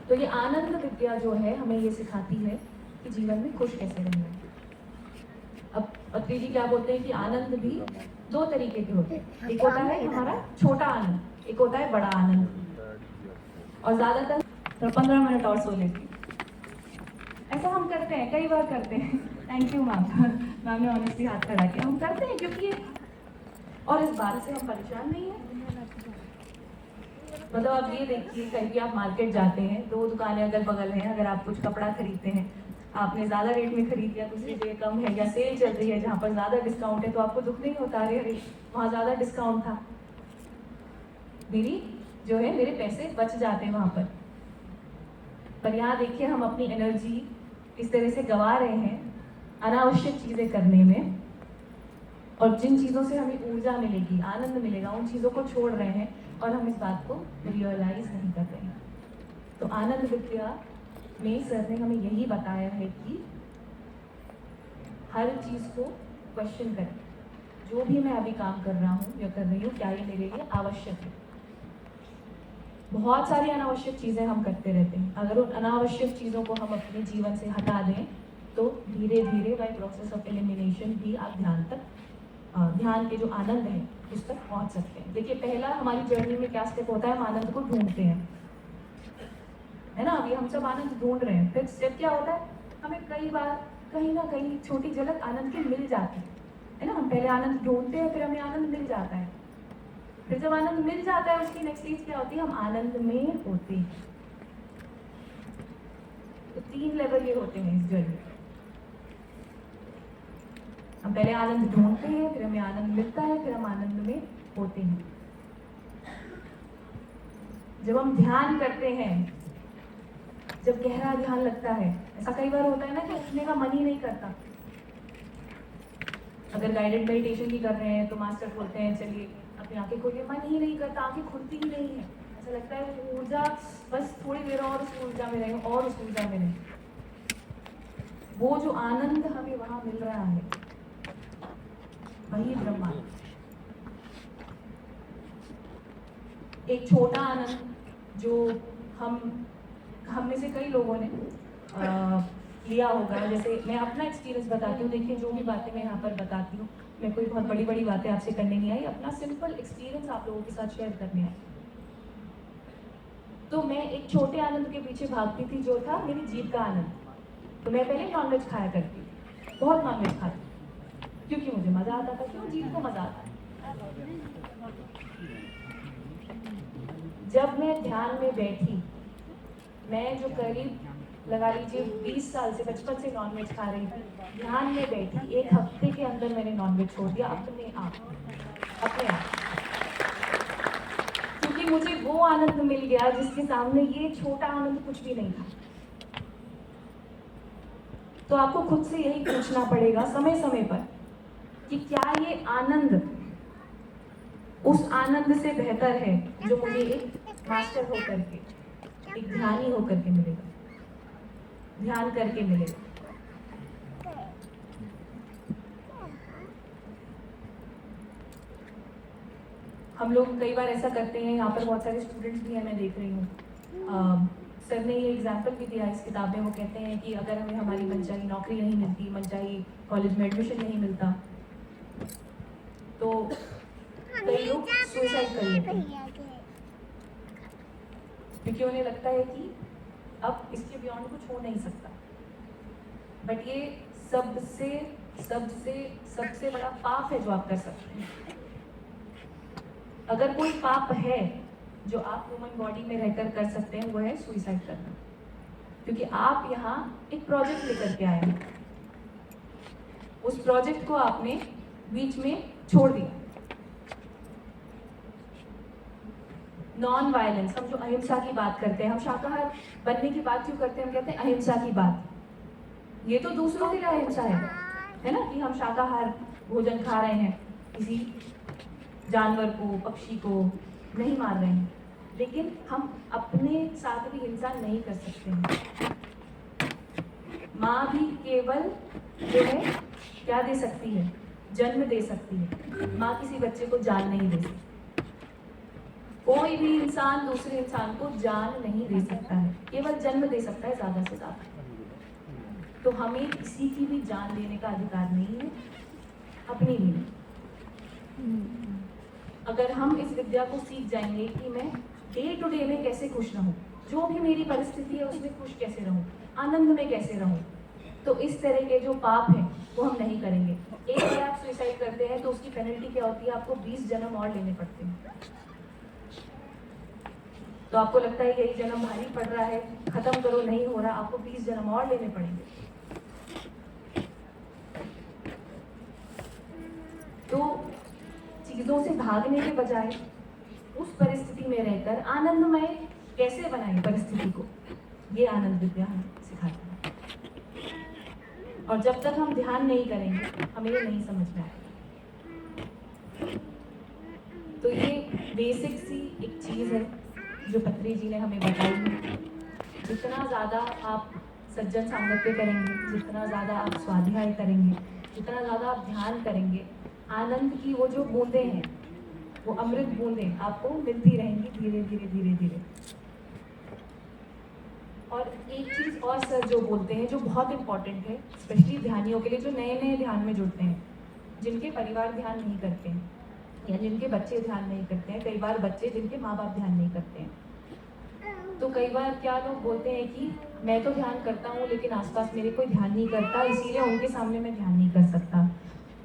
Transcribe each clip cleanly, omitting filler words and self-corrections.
तो ये आनंद विद्या जो है हमें ये सिखाती है कि जीवन में खुश कैसे रहना है। अब अत्री जी क्या बोलते हैं कि आनंद भी दो तरीके के होते हैं, एक होता है हमारा छोटा आनंद, एक होता है बड़ा आनंद। और ज्यादातर 15 मिनट और सो लेती हूँ, ऐसा हम करते हैं, कई बार करते हैं। थैंक यू मैम, मैम ने ऑनेस्टली हाथ खड़ा किया। हम करते हैं क्योंकि और इस बात से हम परेशान नहीं है। मतलब आप ये देखिए, कहीं भी आप मार्केट जाते हैं, दो दुकानें अगल बगल हैं, अगर आप कुछ कपड़ा खरीदते हैं, आपने ज़्यादा रेट में खरीद लिया, दूसरी जगह कम है या सेल चल रही है जहाँ पर ज़्यादा डिस्काउंट है, तो आपको दुख नहीं होता, अरे वहाँ ज़्यादा डिस्काउंट था, मेरी जो है मेरे पैसे बच जाते हैं वहाँ पर यहाँ देखिए हम अपनी एनर्जी इस तरह से गंवा रहे हैं अनावश्यक चीज़ें करने में, और जिन चीज़ों से हमें ऊर्जा मिलेगी, आनंद मिलेगा, उन चीज़ों को छोड़ रहे हैं और हम इस बात को रियलाइज नहीं कर रहे हैं। तो आनंद विद्या में सर ने हमें यही बताया है कि हर चीज़ को क्वेश्चन करें, जो भी मैं अभी काम कर रहा हूँ या कर रही हूँ, क्या ये मेरे लिए आवश्यक है। बहुत सारी अनावश्यक चीज़ें हम करते रहते हैं, अगर उन अनावश्यक चीज़ों को हम अपने जीवन से हटा दें तो धीरे धीरे बाय प्रोसेस ऑफ एलिमिनेशन भी आप ध्यान के जो आनंद है उस तक पहुंच सकते हैं। देखिए पहला हमारी जर्नी में क्या स्टेप होता है, हम आनंद को ढूंढते हैं, है ना, अभी हम सब आनंद ढूंढ रहे हैं। फिर स्टेप क्या होता है, हमें कई बार कहीं ना कहीं छोटी झलक आनंद की मिल जाती है ना। हम पहले आनंद ढूंढते हैं, फिर हमें आनंद मिल जाता है, फिर जब आनंद मिल जाता है उसकी नेक्स्ट स्टेज क्या होती है, हम आनंद में होते हैं। तो 3 लेवल ये होते हैं इस जर्नी। हम पहले आनंद ढूंढते हैं, फिर हमें आनंद मिलता है, फिर हम आनंद में होते हैं। जब हम ध्यान करते हैं, जब गहरा ध्यान लगता है, ऐसा कई बार होता है ना कि उठने का मन ही नहीं करता। अगर गाइडेड मेडिटेशन भी कर रहे हैं तो मास्टर बोलते हैं चलिए अपनी आंखें खोलिए, मन ही नहीं करता, आंखें खुलती ही नहीं है, ऐसा लगता है वो ऊर्जा बस थोड़ी देर और उस ऊर्जा में रहे और उस ऊर्जा में रहे। वो जो आनंद हमें वहां मिल रहा है वही ब्रह्मांड। एक छोटा आनंद जो हम में से कई लोगों ने लिया होगा, जैसे मैं अपना एक्सपीरियंस बताती हूँ। देखिए जो भी बातें मैं यहाँ पर बताती हूँ, मैं कोई बहुत बड़ी बड़ी बातें आपसे करने नहीं आई, अपना सिंपल एक्सपीरियंस आप लोगों के साथ शेयर करने आई। तो मैं एक छोटे आनंद के पीछे भागती थी जो था मेरी जीभ का आनंद। तो मैं पहले नॉनवेज खाया करती थी, बहुत नॉनवेज खाती क्योंकि मुझे मजा आता था। क्यों, जीभ को मजा आता है। जब मैं ध्यान में बैठी, मैं जो करीब लगा लीजिए 20 साल से, बचपन से नॉनवेज खा रही थी, ध्यान में बैठी, 1 हफ्ते के अंदर मैंने नॉनवेज छोड़ दिया अपने आप। क्योंकि मुझे वो आनंद मिल गया जिसके सामने ये छोटा आनंद कुछ भी नहीं था। तो आपको खुद से यही पूछना पड़ेगा समय समय पर कि क्या ये आनंद उस आनंद से बेहतर है जो मुझे एक मास्टर होकर के, एक ध्यानी होकर के मिलेगा, ध्यान करके मिलेगा। हम लोग कई बार ऐसा करते हैं, यहाँ पर बहुत सारे स्टूडेंट्स भी हैं, मैं देख रही हूँ। सर ने ये एग्जाम्पल भी दिया इस किताब में। वो कहते हैं कि अगर हमें हमारी मनचाही नौकरी नहीं मिलती, मनचाही कॉलेज में एडमिशन नहीं मिलता, तो कई लोग सुसाइड कर लेते हैं क्योंकि उन्हें लगता है कि अब इसके बियॉन्ड कुछ हो नहीं सकता। बट ये सबसे सबसे सबसे बड़ा पाप है जो आप कर सकते हैं। अगर कोई पाप है जो आप ह्यूमन बॉडी में रहकर कर सकते हैं, वो है सुसाइड करना। क्योंकि आप यहाँ एक प्रोजेक्ट लेकर के आए हैं, उस प्रोजेक्ट को आपने बीच में छोड़ दिया। नॉन वायलेंस, हम जो अहिंसा की बात करते हैं, हम शाकाहार बनने की बात क्यों करते हैं, हम कहते हैं अहिंसा की बात। ये तो दूसरों के लिए अहिंसा है ना, कि हम शाकाहार भोजन खा रहे हैं, किसी जानवर को, पक्षी को नहीं मार रहे हैं, लेकिन हम अपने साथ भी हिंसा नहीं कर सकते हैं। माँ भी केवल जो है क्या दे सकती है, जन्म दे सकती है। माँ किसी बच्चे को जान नहीं दे सकती। कोई भी इंसान दूसरे इंसान को जान नहीं दे सकता है, केवल जन्म दे सकता है ज़्यादा से ज़्यादा। तो हमें किसी की भी जान लेने का अधिकार नहीं है, अपनी भी नहीं। अगर हम इस विद्या को सीख जाएंगे कि मैं डे टू डे में कैसे खुश रहूं, जो भी मेरी परिस्थिति है उसमें खुश कैसे रहूं, आनंद में कैसे रहूं, तो इस तरह के जो पाप हैं वो हम नहीं करेंगे। एक बार आप सुसाइड करते हैं तो उसकी पेनल्टी क्या होती है, आपको 20 जन्म और लेने पड़ते हैं। तो आपको लगता है यही जन्म भारी पड़ रहा है, खत्म करो, नहीं हो रहा, आपको 20 जन्म और लेने पड़ेंगे। तो चीजों से भागने के बजाय उस परिस्थिति में रहकर आनंदमय कैसे बनाए परिस्थिति को, ये आनंद विद्या हमें सिखाती है। और जब तक हम ध्यान नहीं करेंगे हमें ये नहीं समझ में आएगा। तो ये बेसिक सी एक चीज है जो पत्री जी ने हमें बताई है। जितना ज़्यादा आप सज्जन सामर्थ्य करेंगे, जितना ज़्यादा आप स्वाध्याय करेंगे, जितना ज़्यादा आप ध्यान करेंगे, आनंद की वो जो बूंदें हैं, वो अमृत बूंदें आपको मिलती रहेंगी धीरे धीरे धीरे धीरे। और एक चीज़ और सर जो बोलते हैं जो बहुत इम्पॉर्टेंट है, स्पेशली ध्यानियों के लिए जो नए नए ध्यान में जुड़ते हैं, जिनके परिवार ध्यान नहीं करते हैं या जिनके बच्चे ध्यान नहीं करते हैं, कई बार बच्चे जिनके माँ बाप ध्यान नहीं करते हैं, तो कई बार क्या लोग बोलते हैं कि मैं तो ध्यान करता हूँ लेकिन आसपास मेरे कोई ध्यान नहीं करता, इसीलिए उनके सामने मैं ध्यान नहीं कर सकता,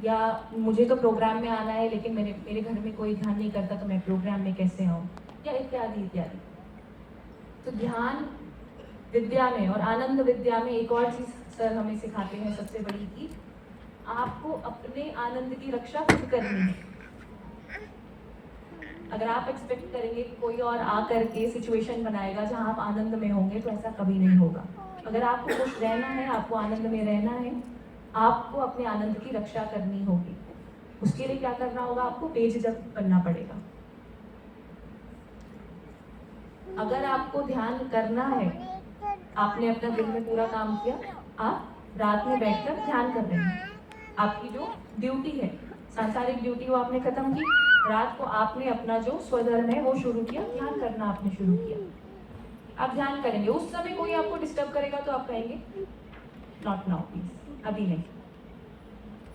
या मुझे तो प्रोग्राम में आना है लेकिन मेरे घर में कोई ध्यान नहीं करता तो मैं प्रोग्राम में कैसे आऊँ, या इत्यादि इत्यादि। तो ध्यान विद्या में और आनंद विद्या में एक और चीज़ सर हमें सिखाते हैं सबसे बड़ी, कि आपको अपने आनंद की रक्षा खुद करनी है। अगर आप एक्सपेक्ट करेंगे कि कोई और आकर के सिचुएशन बनाएगा जहां आप आनंद में होंगे, तो ऐसा कभी नहीं होगा। अगर आपको खुश रहना है, आपको आनंद में रहना है, आपको अपने आनंद की रक्षा करनी होगी। उसके लिए क्या करना होगा, आपको बेझिझक बनना पड़ेगा। अगर आपको ध्यान करना है, आपने अपना दिन में पूरा काम किया, आप रात में बैठकर ध्यान कर रहे हैं, आपकी जो ड्यूटी है, सांसारिक ड्यूटी, वो आपने खत्म की, रात को आपने अपना जो स्वधर्म है वो शुरू किया, ध्यान करना आपने शुरू किया, आप ध्यान करेंगे। उस समय कोई आपको डिस्टर्ब करेगा तो आप कहेंगे नॉट नाउ प्लीज, अभी नहीं,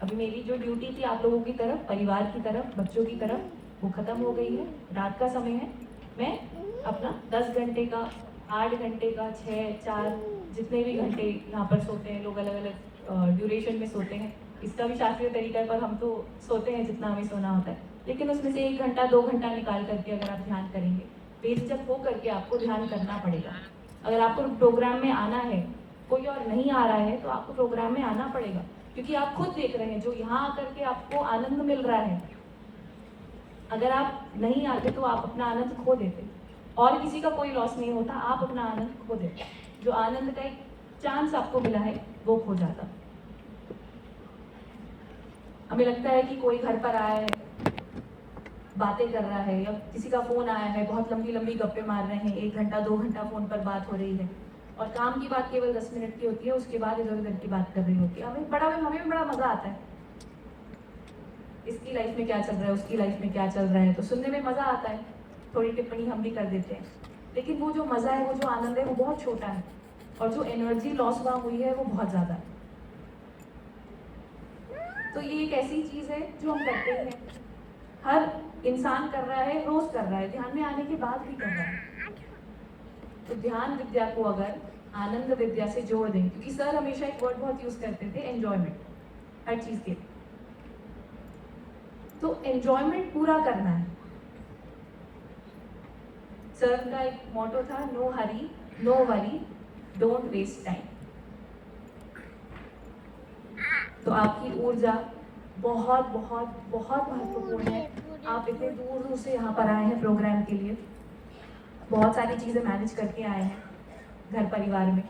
अभी मेरी जो ड्यूटी थी आप लोगों की तरफ, परिवार की तरफ, बच्चों की तरफ, वो खत्म हो गई है, रात का समय है, मैं अपना 10 घंटे का, 8 घंटे का, 6, 4, जितने भी घंटे यहाँ पर सोते हैं लोग, अलग अलग ड्यूरेशन में सोते हैं, इसका भी शास्त्रीय तरीका है, पर हम तो सोते हैं जितना हमें सोना होता है, लेकिन उसमें से 1 घंटा 2 घंटा निकाल करके अगर आप ध्यान करेंगे, बेझिझक हो करके आपको ध्यान करना पड़ेगा। अगर आपको प्रोग्राम में आना है, कोई और नहीं आ रहा है, तो आपको प्रोग्राम में आना पड़ेगा, क्योंकि आप खुद देख रहे हैं जो यहाँ आकर के आपको आनंद मिल रहा है। अगर आप नहीं आते तो आप अपना आनंद खो देते, और किसी का कोई लॉस नहीं होता, आप अपना आनंद खो देते, जो आनंद का एक चांस आपको मिला है वो खो जाता। हमें लगता है कि कोई घर पर आया है, बातें कर रहा है, या किसी का फोन आया है, बहुत लंबी लंबी गप्पे मार रहे हैं, 1 घंटा 2 घंटा फोन पर बात हो रही है, और काम की बात केवल 10 मिनट की होती है, उसके बाद इधर उधर की बात कर रही होती है। हमें भी बड़ा मजा आता है, इसकी लाइफ में क्या चल रहा है, उसकी लाइफ में क्या चल रहा है, तो सुनने में मजा आता है, थोड़ी टिप्पणी हम भी कर देते हैं, लेकिन वो जो मजा है, वो जो आनंद है, वो बहुत छोटा है, और जो एनर्जी लॉस वहाँ हुई है वो बहुत ज्यादा है। तो ये एक ऐसी चीज है जो हम करते हैं, हर इंसान कर रहा है, रोज कर रहा है, ध्यान में आने के बाद भी कर रहा है। तो ध्यान विद्या को अगर आनंद विद्या से जोड़ दें, क्योंकि सर हमेशा एक वर्ड बहुत यूज करते थे, एंजॉयमेंट, हर चीज के, तो एंजॉयमेंट पूरा करना है। सर का एक मोटो था, no hurry, no worry, don't waste time. तो आपकी ऊर्जा बहुत बहुत बहुत महत्वपूर्ण है। आप इतने दूर दूर से यहाँ पर आए हैं प्रोग्राम के लिए, बहुत सारी चीज़ें मैनेज करके आए हैं घर परिवार में।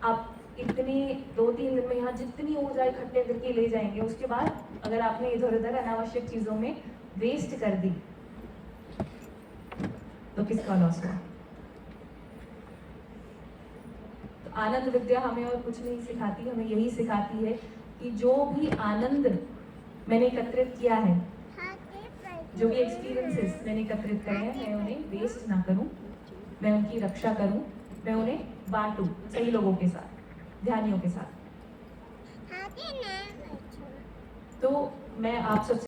आप इतनी 2-3 दिन में यहाँ जितनी ऊर्जा इकट्ठे करके ले जाएंगे, उसके बाद अगर आपने इधर उधर अनावश्यक चीज़ों में वेस्ट कर दी तो किसका लॉस हुआ। तो आनंद विद्या हमें और कुछ नहीं सिखाती, हमें यही सिखाती है कि जो भी आनंद मैंने एकत्रित किया है, जो भी एक्सपीरियंसेस मैंने एकत्रित करे हैं, मैं उन्हें वेस्ट ना करूं, मैं उनकी रक्षा करूं, मैं उन्हें बांटूं सही लोगों के साथ, ध्यानियों के साथ। तो मैं आप सबसे